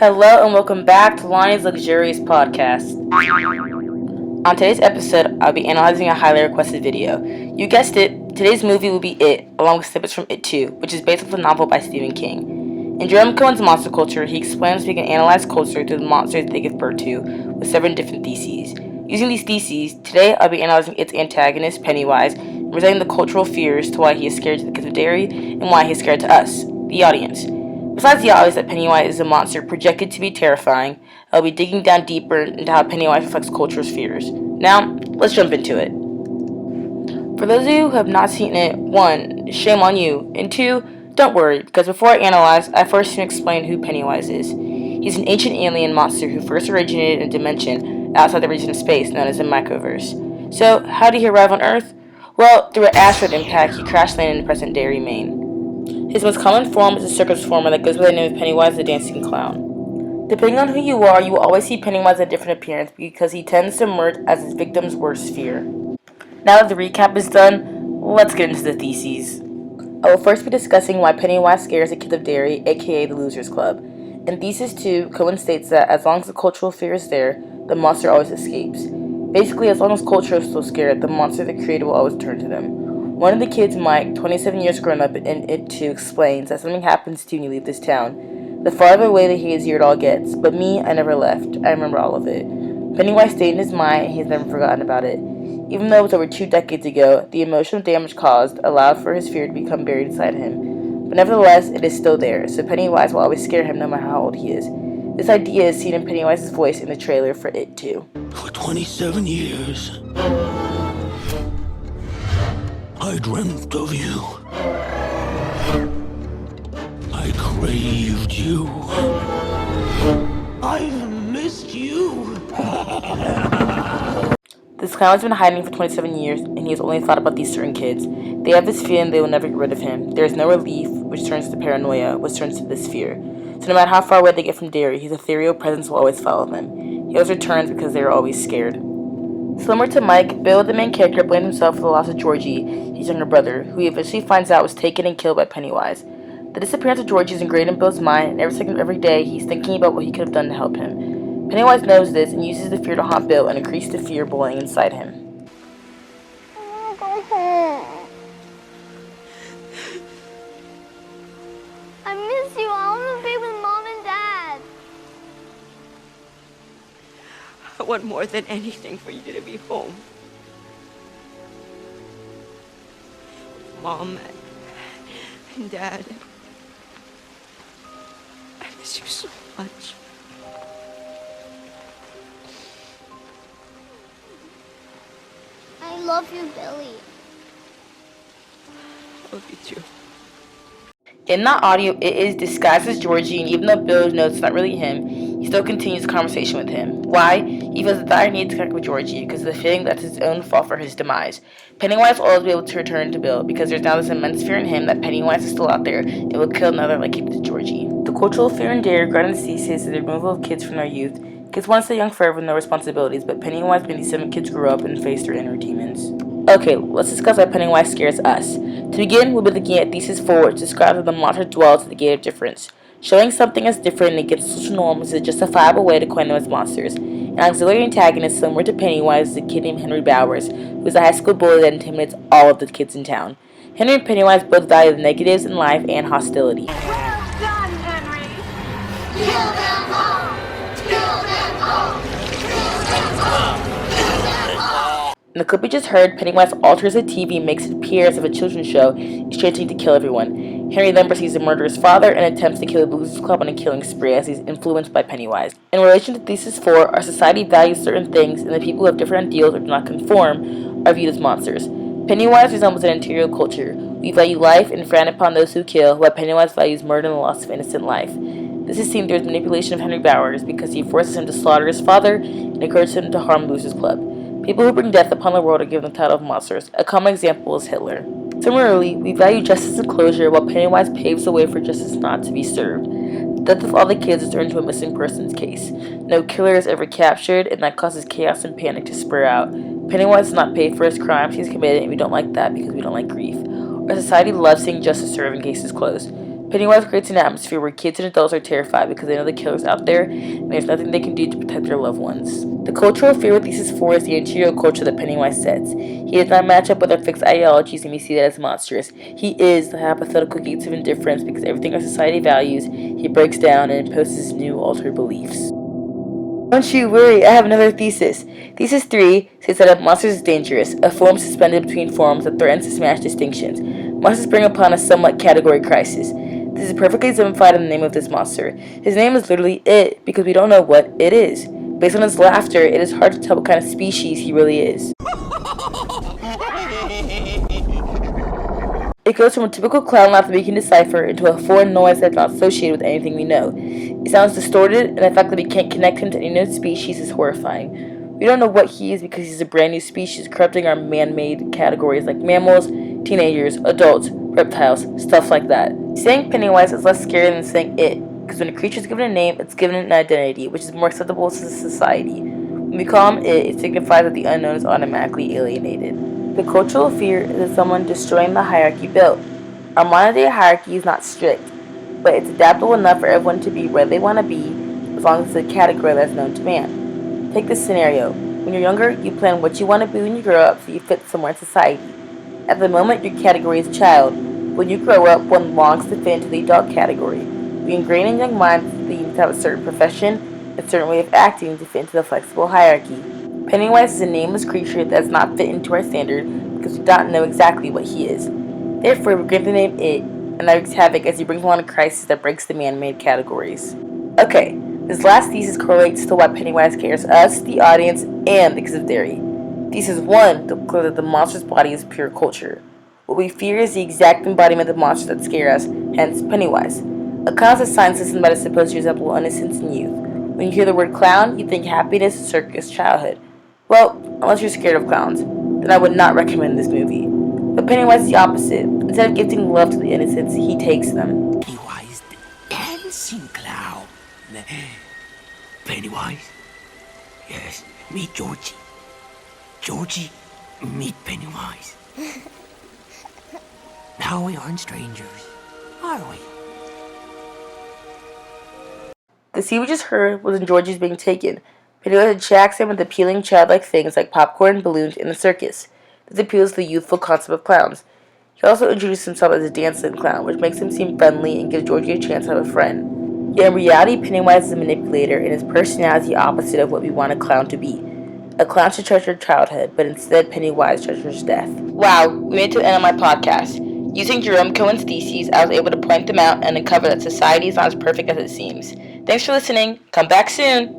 Hello and welcome back to Lonnie's Luxurious Podcast. On today's episode, I'll be analyzing a highly requested video. You guessed it, today's movie will be It, along with snippets from It 2, which is based off the novel by Stephen King. In Jerome Cohen's Monster Culture, he explains we can analyze culture through the monsters they give birth to, with 7 different theses. Using these theses, today I'll be analyzing its antagonist, Pennywise, and presenting the cultural fears to why he is scared to the kids of Derry, and why he is scared to us, the audience. Besides the obvious that Pennywise is a monster projected to be terrifying, I'll be digging down deeper into how Pennywise reflects culture's fears. Now, let's jump into it. For those of you who have not seen it, 1. Shame on you, and 2. Don't worry, because before I analyze, I first need to explain who Pennywise is. He's an ancient alien monster who first originated in a dimension outside the region of space known as the Microverse. So, how did he arrive on Earth? Well, through an asteroid impact, he crash landed in present-day Maine. His most common form is a circus performer that goes by the name of Pennywise the Dancing Clown. Depending on who you are, you will always see Pennywise in a different appearance because he tends to emerge as his victim's worst fear. Now that the recap is done, let's get into the theses. I will first be discussing why Pennywise scares the kids of Derry, aka the Losers Club. In Thesis 2, Cohen states that as long as the cultural fear is there, the monster always escapes. Basically, as long as culture is still scared, the monster they created will always turn to them. One of the kids, Mike, 27 years grown up in It 2, explains that something happens to you when you leave this town. The farther away the hazier it all gets, but me, I never left. I remember all of it. Pennywise stayed in his mind and he's never forgotten about it. Even though it was over 2 decades ago, the emotional damage caused allowed for his fear to become buried inside him. But nevertheless, it is still there, so Pennywise will always scare him no matter how old he is. This idea is seen in Pennywise's voice in the trailer for It 2. For 27 years, I dreamt of you. I craved you. I've missed you. This clown has been hiding for 27 years, and he has only thought about these certain kids. They have this feeling they will never get rid of him. There is no relief, which turns to paranoia, which turns to this fear. So no matter how far away they get from Derry, his ethereal presence will always follow them. He always returns because they are always scared. Similar to Mike, Bill, the main character, blamed himself for the loss of Georgie, his younger brother, who he eventually finds out was taken and killed by Pennywise. The disappearance of Georgie is ingrained in Bill's mind, and every second of every day, he's thinking about what he could have done to help him. Pennywise knows this and uses the fear to haunt Bill and increase the fear boiling inside him. I want to go home. I miss you. I want to be with Mom and Dad. I want more than anything for you to be home. Mom and Dad. I miss you so much. I love you, Billy. I love you too. In that audio, it is disguised as Georgie, and even though Bill knows it's not really him, he still continues the conversation with him. Why? He feels the dire need to connect with Georgie because of the feeling that's his own fault for his demise. Pennywise will always be able to return to Bill because there's now this immense fear in him that Pennywise is still out there and will kill another like he did to Georgie. The cultural fear in Derry regarding the thesis is the removal of kids from their youth. Kids want to stay young forever with no responsibilities, but Pennywise made these 7 kids grow up and face their inner demons. Okay, let's discuss why Pennywise scares us. To begin, we'll be looking at Thesis 4, which describes how the monster dwells at the gate of difference. Showing something as different and against social norms is a justifiable way to coin them as monsters. An auxiliary antagonist similar to Pennywise is a kid named Henry Bowers, who is a high school bully that intimidates all of the kids in town. Henry and Pennywise both value the negatives in life and hostility. Well done, Henry! Kill them all! Kill them all! Kill them all! Kill them all! In the clip we just heard, Pennywise alters the TV and makes it appear as if a children's show is chanting to kill everyone. Henry then perceives the murderous father and attempts to kill the Losers Club on a killing spree as he's influenced by Pennywise. In relation to Thesis 4, our society values certain things, and the people who have different ideals or do not conform are viewed as monsters. Pennywise resembles an interior culture. We value life and frown upon those who kill, while Pennywise values murder and the loss of innocent life. This is seen through his manipulation of Henry Bowers because he forces him to slaughter his father and encourages him to harm Losers Club. People who bring death upon the world are given the title of monsters. A common example is Hitler. Similarly, we value justice and closure while Pennywise paves the way for justice not to be served. The death of all the kids is turned into a missing persons case. No killer is ever captured, and that causes chaos and panic to spread out. Pennywise does not pay for his crimes he's committed, and we don't like that because we don't like grief. Our society loves seeing justice served and cases closed. Pennywise creates an atmosphere where kids and adults are terrified because they know the killer's out there and there's nothing they can do to protect their loved ones. The cultural fear with Thesis 4 is the interior culture that Pennywise sets. He does not match up with our fixed ideologies and we see that as monstrous. He is the hypothetical gates of indifference because everything our society values, he breaks down and imposes new altered beliefs. Don't you worry, I have another thesis. Thesis 3 states that a monster is dangerous, a form suspended between forms that threatens to smash distinctions. Monsters bring upon a somewhat category crisis. This is perfectly exemplified in the name of this monster. His name is literally It, because we don't know what it is. Based on his laughter, it is hard to tell what kind of species he really is. It goes from a typical clown laugh that we can decipher into a foreign noise that's not associated with anything we know. It sounds distorted, and the fact that we can't connect him to any known species is horrifying. We don't know what he is because he's a brand new species, corrupting our man-made categories like mammals, teenagers, adults, reptiles, stuff like that. Saying Pennywise is less scary than saying It, because when a creature is given a name, it's given an identity, which is more acceptable to society. When we call him It signifies that the unknown is automatically alienated. The cultural fear is of someone destroying the hierarchy built. Our modern-day hierarchy is not strict, but it's adaptable enough for everyone to be where they want to be, as long as it's a category that's known to man. Take this scenario. When you're younger, you plan what you want to be when you grow up so you fit somewhere in society. At the moment, your category is child. When you grow up, one longs to fit into the adult category. We ingrain in young minds that you need to have a certain profession, a certain way of acting to fit into the flexible hierarchy. Pennywise is a nameless creature that does not fit into our standard because we don't know exactly what he is. Therefore, we grant the name It, and that wreaks havoc as he brings along a crisis that breaks the man-made categories. Okay, this last thesis correlates to why Pennywise scares us, the audience, and the kids of theory. Thesis 1 declares that the monster's body is pure culture. What we fear is the exact embodiment of the monsters that scare us, hence Pennywise. A clown is a sign system that is supposed to resemble innocence and youth. When you hear the word clown, you think happiness, circus, childhood. Well, unless you're scared of clowns, then I would not recommend this movie. But Pennywise is the opposite. Instead of gifting love to the innocents, he takes them. Pennywise the dancing clown. Pennywise? Yes, meet Georgie. Georgie, meet Pennywise. Now we aren't strangers, are we? The scene we just heard was when Georgie's being taken. Pennywise attracts him with appealing childlike things like popcorn and balloons in a circus. This appeals to the youthful concept of clowns. He also introduces himself as a dancing clown, which makes him seem friendly and gives Georgie a chance to have a friend. Yet in reality, Pennywise is a manipulator and his personality is the opposite of what we want a clown to be. A clown should treasure childhood, but instead Pennywise treasures death. Wow, we made it to the end of my podcast. Using Jerome Cohen's theses, I was able to point them out and uncover that society is not as perfect as it seems. Thanks for listening. Come back soon.